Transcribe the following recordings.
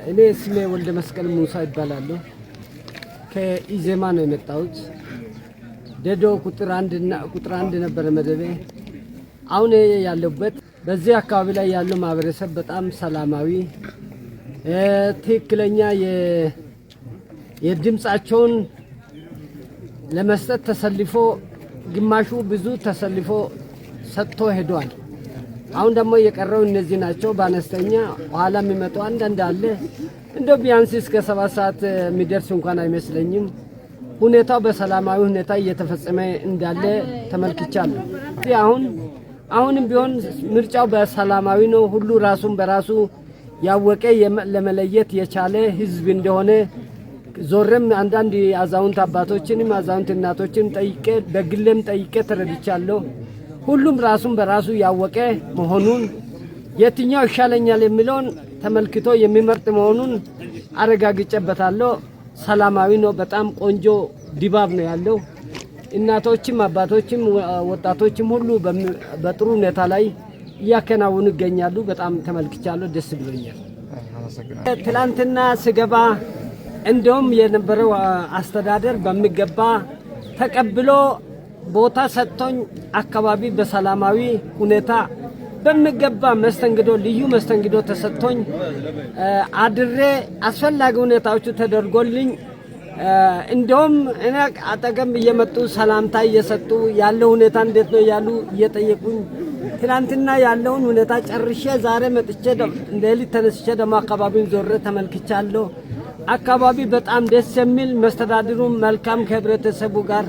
እኔ ስሜ ወልደ መስቀል ሙሳ ይባላል። ከኢዜማ ነው የመጣሁት። ደዶ ቁጥር 1 ነበር መደቤ። አሁን ያለበት በዚህ አካባቢ ላይ ያለው ማህበረሰብ በጣም ሰላማዊ ትክክለኛ የድምጻቸውን ለመስጠት ተሰልፎ ግማሹ ብዙ ተሰልፎ ሰጥቶ ሄዷል። አሁን ደግሞ የቀረው እነዚህ ናቸው። በአነስተኛ ኋላ የሚመጡ አንዳንድ አለ እንደው ቢያንስ እስከ 7 ሰዓት የሚደርስ እንኳን አይመስለኝም። ሁኔታው በሰላማዊ ሁኔታ እየተፈጸመ እንዳለ ተመልክቻለሁ። አሁንም ቢሆን ምርጫው በሰላማዊ ነው። ሁሉ ራሱን በራሱ ያወቀ ለመለየት የቻለ ህዝብ እንደሆነ ዞረም አንዳንድ አዛውንት አባቶችንም አዛውንት እናቶችን ጠይቄ በግሌም ጠይቄ ተረድቻለሁ። ሁሉም ራሱን በራሱ ያወቀ መሆኑን የትኛው ይሻለኛል የሚለውን ተመልክቶ የሚመርጥ መሆኑን አረጋግጬበታለሁ። ሰላማዊ ነው። በጣም ቆንጆ ድባብ ነው ያለው። እናቶችም አባቶችም ወጣቶችም ሁሉ በጥሩ ሁኔታ ላይ እያከናወኑ ይገኛሉ። በጣም ተመልክቻለሁ። ደስ ብሎኛል። ትላንትና ስገባ እንደውም የነበረው አስተዳደር በሚገባ ተቀብሎ ቦታ ሰጥቶኝ አካባቢ በሰላማዊ ሁኔታ በሚገባ መስተንግዶ ልዩ መስተንግዶ ተሰጥቶኝ አድሬ አስፈላጊ ሁኔታዎቹ ተደርጎልኝ እንደውም እኔ አጠገም እየመጡ ሰላምታ እየሰጡ ያለው ሁኔታ እንዴት ነው ያሉ እየጠየቁኝ ትላንትና ያለውን ሁኔታ ጨርሼ ዛሬ መጥቼ ሌሊት ተነስቼ ደግሞ አካባቢውን ዞሬ ተመልክቻለሁ። አካባቢ በጣም ደስ የሚል መስተዳድሩ መልካም ከህብረተሰቡ ጋር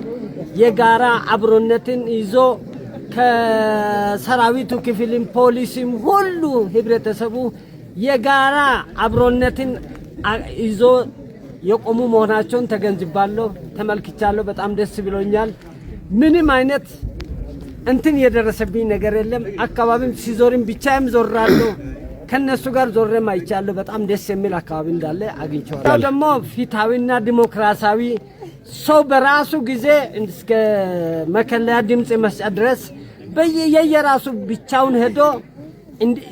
የጋራ አብሮነትን ይዞ ከሰራዊቱ ክፍልም ፖሊስም ሁሉ ህብረተሰቡ የጋራ አብሮነትን ይዞ የቆሙ መሆናቸውን ተገንዝባለሁ፣ ተመልክቻለሁ። በጣም ደስ ብሎኛል። ምንም አይነት እንትን የደረሰብኝ ነገር የለም። አካባቢም ሲዞርም ብቻዬም ዞራለሁ፣ ከነሱ ጋር ዞሬም አይቻለሁ። በጣም ደስ የሚል አካባቢ እንዳለ አግኝቼዋለሁ። ደግሞ ፊታዊና ዲሞክራሲያዊ ሰው በራሱ ጊዜ እስከ መከለያ ድምጽ መስጫ ድረስ በየራሱ ብቻውን ሄዶ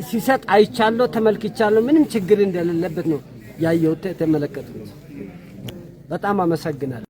ሲሰጥ አይቻለሁ፣ ተመልክቻለሁ። ምንም ችግር እንደሌለበት ነው ያየሁት የተመለከቱት። በጣም አመሰግናለሁ።